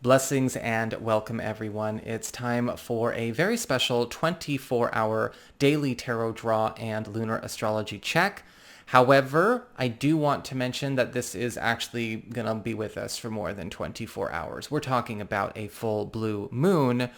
Blessings and welcome everyone. It's time for a very special 24-hour daily tarot draw and lunar astrology check. However, I do want to mention that this is actually going to be with us for more than 24 hours. We're talking about a full blue moon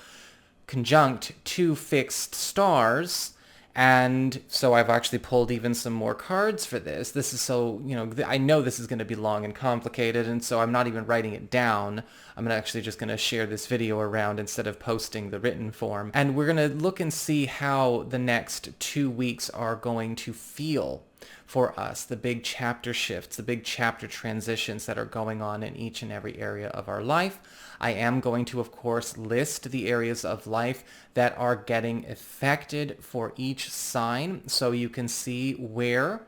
conjunct two fixed stars. And so I've actually pulled even some more cards for this. This is so, I know this is going to be long and complicated, and so I'm not even writing it down. I'm actually just going to share this video around instead of posting the written form. And we're going to look and see how the next 2 weeks are going to feel for us, the big chapter shifts, the big chapter transitions that are going on in each and every area of our life. I am going to, of course, list the areas of life that are getting affected for each sign so you can see where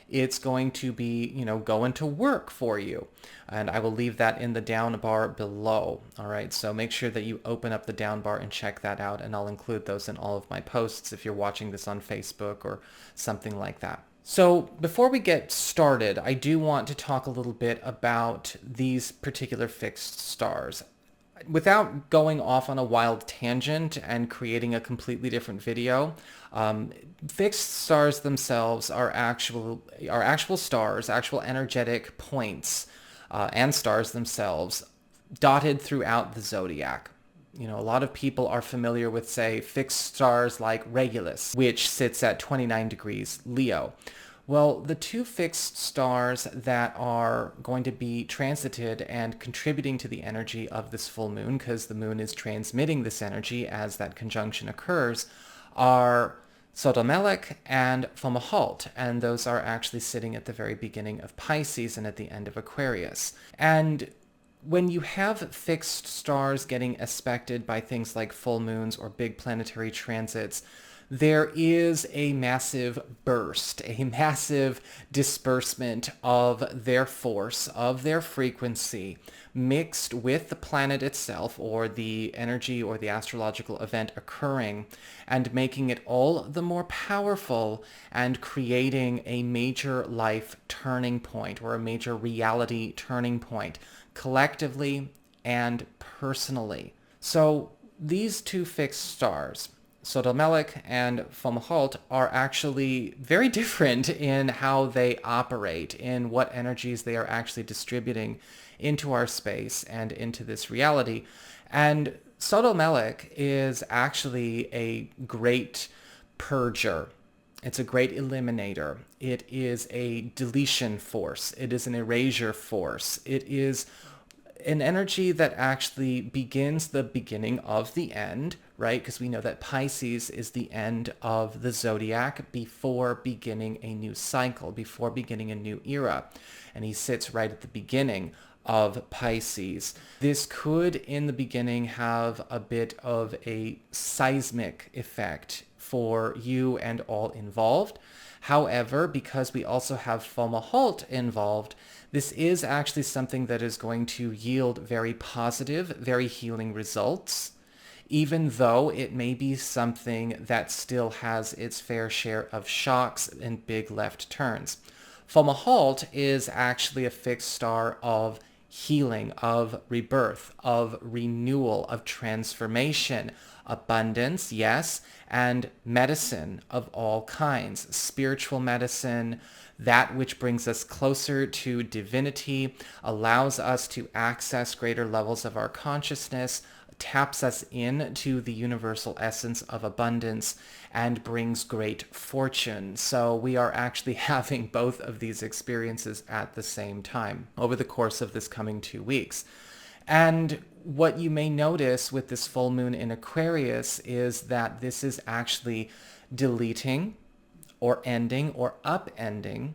it's going to be, going to work for you. And I will leave that in the down bar below. All right, so make sure that you open up the down bar and check that out, and I'll include those in all of my posts if you're watching this on Facebook or something like that. So before we get started, I do want to talk a little bit about these particular fixed stars. Without going off on a wild tangent and creating a completely different video, fixed stars themselves are actual stars, actual energetic points, and stars themselves dotted throughout the zodiac. A lot of people are familiar with, say, fixed stars like Regulus, which sits at 29 degrees Leo. Well, the two fixed stars that are going to be transited and contributing to the energy of this full moon, because the moon is transmitting this energy as that conjunction occurs, are sadalmelik and Fomalhaut, and those are actually sitting at the very beginning of Pisces and at the end of Aquarius. And when you have fixed stars getting aspected by things like full moons or big planetary transits, there is a massive burst, a massive disbursement of their force, of their frequency, mixed with the planet itself or the energy or the astrological event occurring, and making it all the more powerful and creating a major life turning point or a major reality turning point, collectively and personally. So these two fixed stars, sadalmelik and Fomalhaut, are actually very different in how they operate, in what energies they are actually distributing into our space and into this reality. And sadalmelik is actually a great purger. It's a great eliminator. It is a deletion force. It is an erasure force. It is an energy that actually begins the beginning of the end, right? Because we know that Pisces is the end of the zodiac before beginning a new cycle, before beginning a new era. And he sits right at the beginning of Pisces. This could, in the beginning, have a bit of a seismic effect for you and all involved. However, because we also have Fomalhaut involved, this is actually something that is going to yield very positive, very healing results, even though it may be something that still has its fair share of shocks and big left turns. Fomalhaut is actually a fixed star of healing, of rebirth, of renewal, of transformation, abundance, yes, and medicine of all kinds, spiritual medicine, that which brings us closer to divinity, allows us to access greater levels of our consciousness, taps us into the universal essence of abundance, and brings great fortune. So we are actually having both of these experiences at the same time over the course of this coming 2 weeks. And what you may notice with this full moon in Aquarius is that this is actually deleting or ending or upending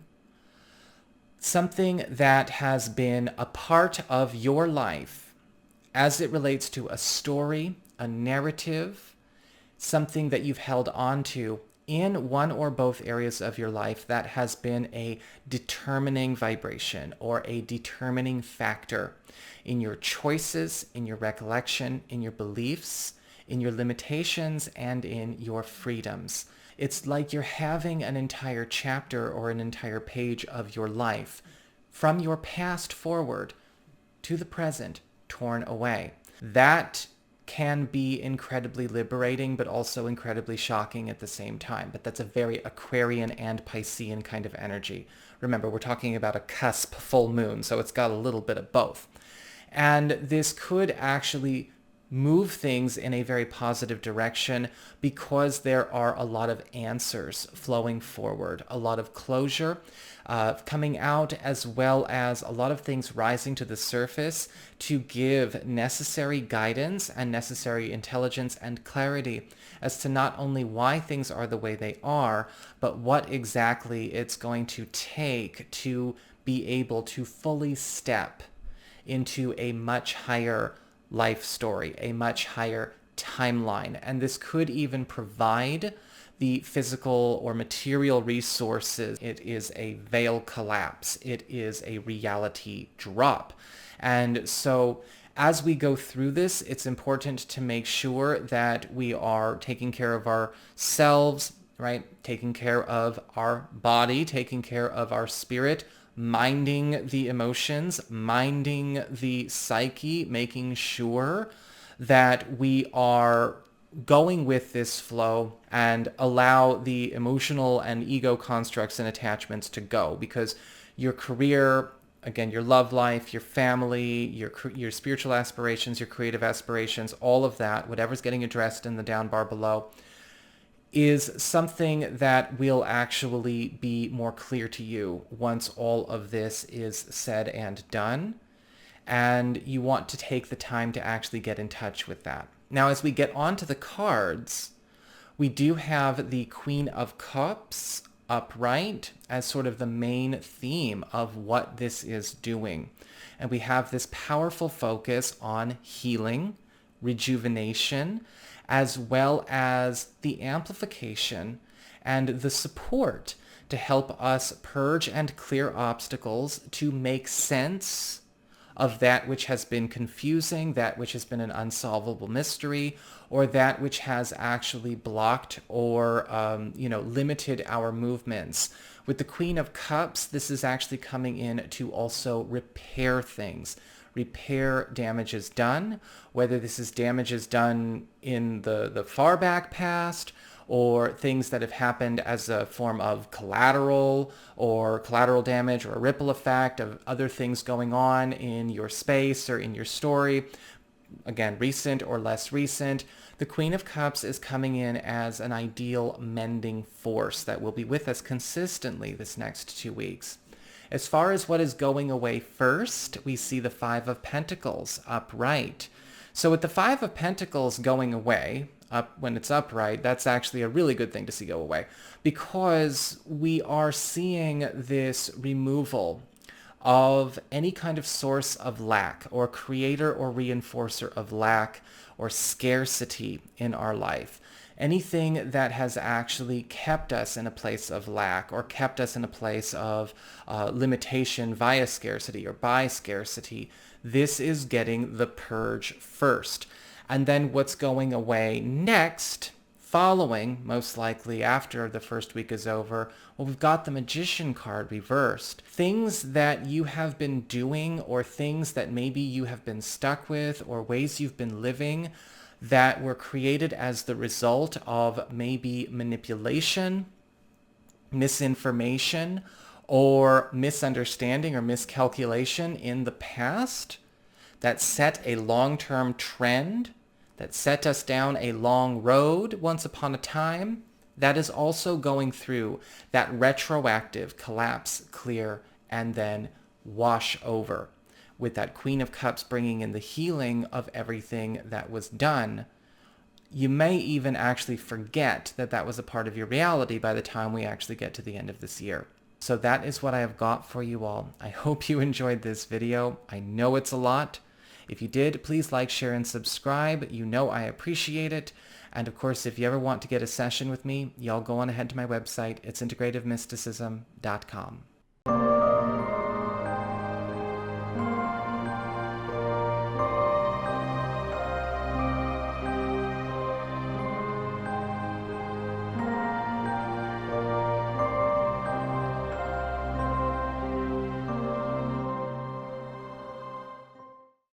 something that has been a part of your life as it relates to a story, a narrative, something that you've held on to in one or both areas of your life that has been a determining vibration or a determining factor in your choices, in your recollection, in your beliefs, in your limitations, and in your freedoms. It's like you're having an entire chapter or an entire page of your life from your past forward to the present torn away. That can be incredibly liberating, but also incredibly shocking at the same time. But that's a very Aquarian and Piscean kind of energy. Remember, we're talking about a cusp full moon, so it's got a little bit of both. And this could actually move things in a very positive direction because there are a lot of answers flowing forward, a lot of closure coming out, as well as a lot of things rising to the surface to give necessary guidance and necessary intelligence and clarity as to not only why things are the way they are, but what exactly it's going to take to be able to fully step into a much higher life story, a much higher timeline. And this could even provide the physical or material resources. It is a veil collapse. It is a reality drop. And so as we go through this, it's important to make sure that we are taking care of ourselves, right? Taking care of our body, taking care of our spirit, minding the emotions, minding the psyche, making sure that we are going with this flow and allow the emotional and ego constructs and attachments to go, because your career, again, your love life, your family, your spiritual aspirations, your creative aspirations, all of that, whatever's getting addressed in the down bar below, is something that will actually be more clear to you once all of this is said and done. And you want to take the time to actually get in touch with that. Now, as we get on to the cards, we do have the Queen of Cups upright as sort of the main theme of what this is doing. And we have this powerful focus on healing, rejuvenation, as well as the amplification and the support to help us purge and clear obstacles, to make sense of that which has been confusing, that which has been an unsolvable mystery, or that which has actually blocked or limited our movements. With the Queen of Cups, this is actually coming in to also repair things. Repair damages done, whether this is damages done in the far back past, or things that have happened as a form of collateral damage, or a ripple effect of other things going on in your space or in your story. Again, recent or less recent. The Queen of Cups is coming in as an ideal mending force that will be with us consistently this next 2 weeks. As far as what is going away first, we see the Five of Pentacles upright. So with the Five of Pentacles going away, when it's upright, that's actually a really good thing to see go away, because we are seeing this removal of any kind of source of lack, or creator or reinforcer of lack or scarcity in our life. Anything that has actually kept us in a place of lack, or kept us in a place of limitation via scarcity or by scarcity, this is getting the purge first. And then what's going away next, following, most likely after the first week is over, well, we've got the Magician card reversed. Things that you have been doing, or things that maybe you have been stuck with, or ways you've been living that were created as the result of maybe manipulation, misinformation, or misunderstanding or miscalculation in the past, that set a long-term trend, that set us down a long road once upon a time, that is also going through that retroactive collapse, clear, and then wash over, with that Queen of Cups bringing in the healing of everything that was done. You may even actually forget that that was a part of your reality by the time we actually get to the end of this year. So that is what I have got for you all. I hope you enjoyed this video. I know it's a lot. If you did, please like, share, and subscribe. You know I appreciate it. And of course, if you ever want to get a session with me, y'all go on ahead to my website. It's integrativemysticism.com.